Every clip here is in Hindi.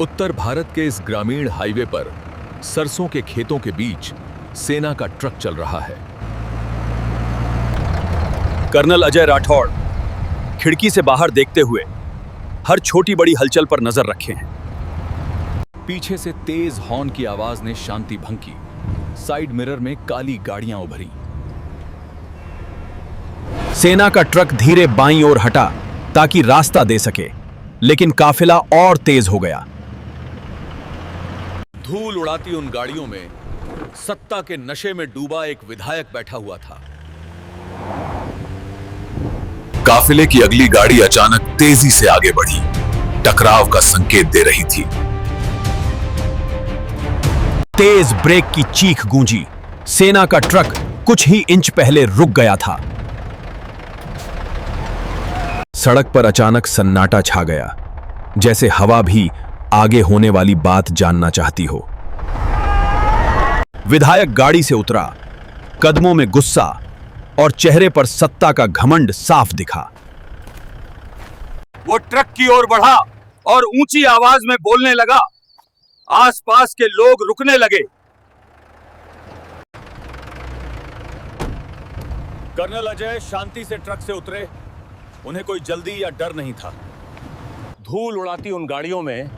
उत्तर भारत के इस ग्रामीण हाईवे पर सरसों के खेतों के बीच सेना का ट्रक चल रहा है। कर्नल अजय राठौड़ खिड़की से बाहर देखते हुए हर छोटी बड़ी हलचल पर नजर रखे हैं। पीछे से तेज हॉर्न की आवाज ने शांति भंग की। साइड मिरर में काली गाड़ियां उभरी। सेना का ट्रक धीरे बाईं ओर हटा ताकि रास्ता दे सके, लेकिन काफिला और तेज हो गया। धूल उड़ाती उन गाड़ियों में सत्ता के नशे में डूबा एक विधायक बैठा हुआ था। काफिले की अगली गाड़ी अचानक तेजी से आगे बढ़ी, टकराव का संकेत दे रही थी। तेज ब्रेक की चीख गूंजी। सेना का ट्रक कुछ ही इंच पहले रुक गया था। सड़क पर अचानक सन्नाटा छा गया, जैसे हवा भी आगे होने वाली बात जानना चाहती हो। विधायक गाड़ी से उतरा, कदमों में गुस्सा और चेहरे पर सत्ता का घमंड साफ दिखा। वो ट्रक की ओर बढ़ा और ऊंची आवाज में बोलने लगा। आसपास के लोग रुकने लगे। कर्नल अजय शांति से ट्रक से उतरे। उन्हें कोई जल्दी या डर नहीं था। धूल उड़ाती उन गाड़ियों में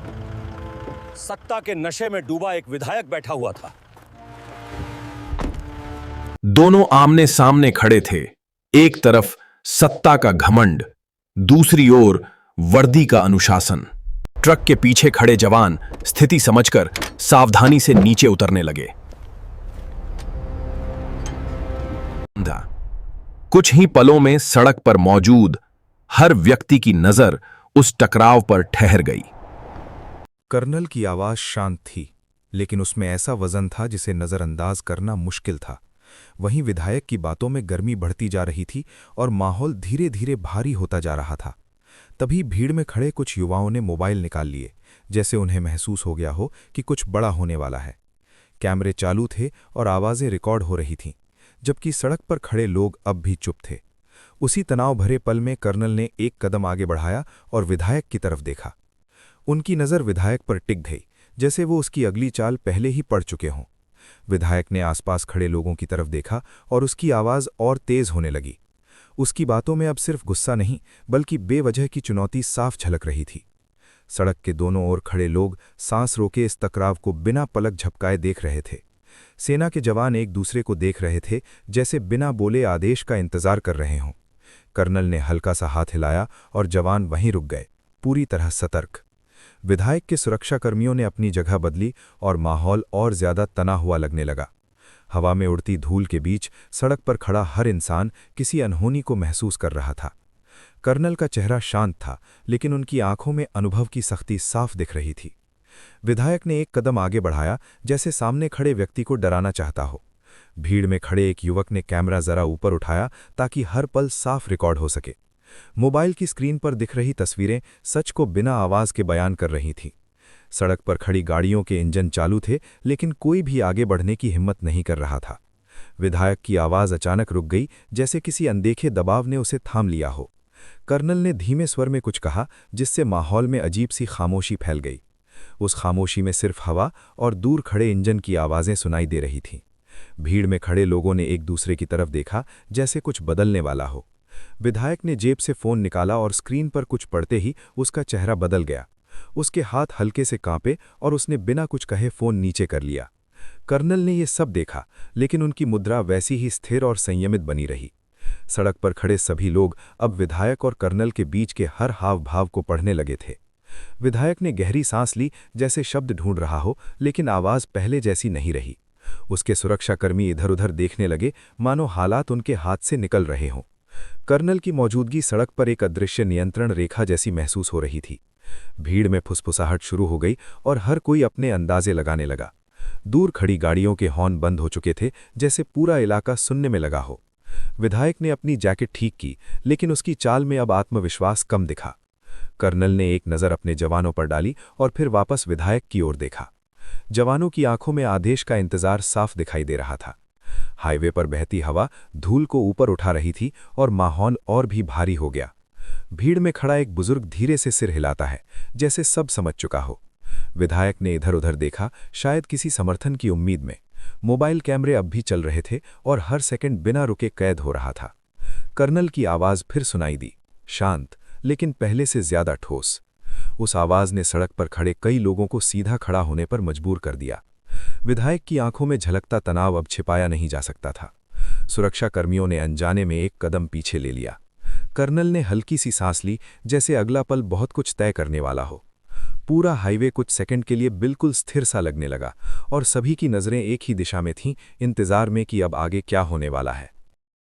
सत्ता के नशे में डूबा एक विधायक बैठा हुआ था। दोनों आमने सामने खड़े थे। एक तरफ सत्ता का घमंड, दूसरी ओर वर्दी का अनुशासन। ट्रक के पीछे खड़े जवान स्थिति समझकर सावधानी से नीचे उतरने लगे। कुछ ही पलों में सड़क पर मौजूद हर व्यक्ति की नजर उस टकराव पर ठहर गई। कर्नल की आवाज शांत थी, लेकिन उसमें ऐसा वजन था जिसे नजरअंदाज करना मुश्किल था। वहीं विधायक की बातों में गर्मी बढ़ती जा रही थी और माहौल धीरे धीरे भारी होता जा रहा था। तभी भीड़ में खड़े कुछ युवाओं ने मोबाइल निकाल लिए, जैसे उन्हें महसूस हो गया हो कि कुछ बड़ा होने वाला है। कैमरे चालू थे और आवाजें रिकॉर्ड हो रही थीं, जबकि सड़क पर खड़े लोग अब भी चुप थे। उसी तनाव भरे पल में कर्नल ने एक कदम आगे बढ़ाया और विधायक की तरफ देखा। उनकी नज़र विधायक पर टिक गई, जैसे वो उसकी अगली चाल पहले ही पढ़ चुके हों। विधायक ने आसपास खड़े लोगों की तरफ देखा और उसकी आवाज़ और तेज होने लगी। उसकी बातों में अब सिर्फ गुस्सा नहीं, बल्कि बेवजह की चुनौती साफ झलक रही थी। सड़क के दोनों ओर खड़े लोग सांस रोके इस टकराव को बिना पलक झपकाए देख रहे थे। सेना के जवान एक दूसरे को देख रहे थे, जैसे बिना बोले आदेश का इंतजार कर रहे हों। कर्नल ने हल्का सा हाथ हिलाया और जवान वहीं रुक गए, पूरी तरह सतर्क। विधायक के सुरक्षाकर्मियों ने अपनी जगह बदली और माहौल और ज्यादा तना हुआ लगने लगा। हवा में उड़ती धूल के बीच सड़क पर खड़ा हर इंसान किसी अनहोनी को महसूस कर रहा था। कर्नल का चेहरा शांत था, लेकिन उनकी आंखों में अनुभव की सख्ती साफ दिख रही थी। विधायक ने एक कदम आगे बढ़ाया, जैसे सामने खड़े व्यक्ति को डराना चाहता हो। भीड़ में खड़े एक युवक ने कैमरा जरा ऊपर उठाया ताकि हर पल साफ रिकॉर्ड हो सके। मोबाइल की स्क्रीन पर दिख रही तस्वीरें सच को बिना आवाज के बयान कर रही थीं। सड़क पर खड़ी गाड़ियों के इंजन चालू थे, लेकिन कोई भी आगे बढ़ने की हिम्मत नहीं कर रहा था। विधायक की आवाज अचानक रुक गई, जैसे किसी अनदेखे दबाव ने उसे थाम लिया हो। कर्नल ने धीमे स्वर में कुछ कहा, जिससे माहौल में अजीब सी खामोशी फैल गई। उस खामोशी में सिर्फ हवा और दूर खड़े इंजन की आवाजें सुनाई दे रही थीं। भीड़ में खड़े लोगों ने एक दूसरे की तरफ देखा, जैसे कुछ बदलने वाला हो। विधायक ने जेब से फोन निकाला और स्क्रीन पर कुछ पढ़ते ही उसका चेहरा बदल गया। उसके हाथ हल्के से कांपे और उसने बिना कुछ कहे फोन नीचे कर लिया। कर्नल ने यह सब देखा, लेकिन उनकी मुद्रा वैसी ही स्थिर और संयमित बनी रही। सड़क पर खड़े सभी लोग अब विधायक और कर्नल के बीच के हर हाव भाव को पढ़ने लगे थे। विधायक ने गहरी सांस ली, जैसे शब्द ढूंढ रहा हो, लेकिन आवाज पहले जैसी नहीं रही। उसके सुरक्षाकर्मी इधर उधर देखने लगे, मानो हालात उनके हाथ से निकल रहे हों। कर्नल की मौजूदगी सड़क पर एक अदृश्य नियंत्रण रेखा जैसी महसूस हो रही थी। भीड़ में फुसफुसाहट शुरू हो गई और हर कोई अपने अंदाजे लगाने लगा। दूर खड़ी गाड़ियों के हॉर्न बंद हो चुके थे, जैसे पूरा इलाका सुनने में लगा हो। विधायक ने अपनी जैकेट ठीक की, लेकिन उसकी चाल में अब आत्मविश्वास कम दिखा। कर्नल ने एक नज़र अपने जवानों पर डाली और फिर वापस विधायक की ओर देखा। जवानों की आंखों में आदेश का इंतजार साफ दिखाई दे रहा था। हाईवे पर बहती हवा धूल को ऊपर उठा रही थी और माहौल और भी भारी हो गया। भीड़ में खड़ा एक बुजुर्ग धीरे से सिर हिलाता है, जैसे सब समझ चुका हो। विधायक ने इधर उधर देखा, शायद किसी समर्थन की उम्मीद में। मोबाइल कैमरे अब भी चल रहे थे और हर सेकंड बिना रुके कैद हो रहा था। कर्नल की आवाज फिर सुनाई दी, शांत लेकिन पहले से ज्यादा ठोस। उस आवाज ने सड़क पर खड़े कई लोगों को सीधा खड़ा होने पर मजबूर कर दिया। विधायक की आंखों में झलकता तनाव अब छिपाया नहीं जा सकता था। सुरक्षा कर्मियों ने अनजाने में एक कदम पीछे ले लिया। कर्नल ने हल्की सी सांस ली, जैसे अगला पल बहुत कुछ तय करने वाला हो। पूरा हाईवे कुछ सेकंड के लिए बिल्कुल स्थिर सा लगने लगा और सभी की नजरें एक ही दिशा में थीं, इंतजार में कि अब आगे क्या होने वाला है।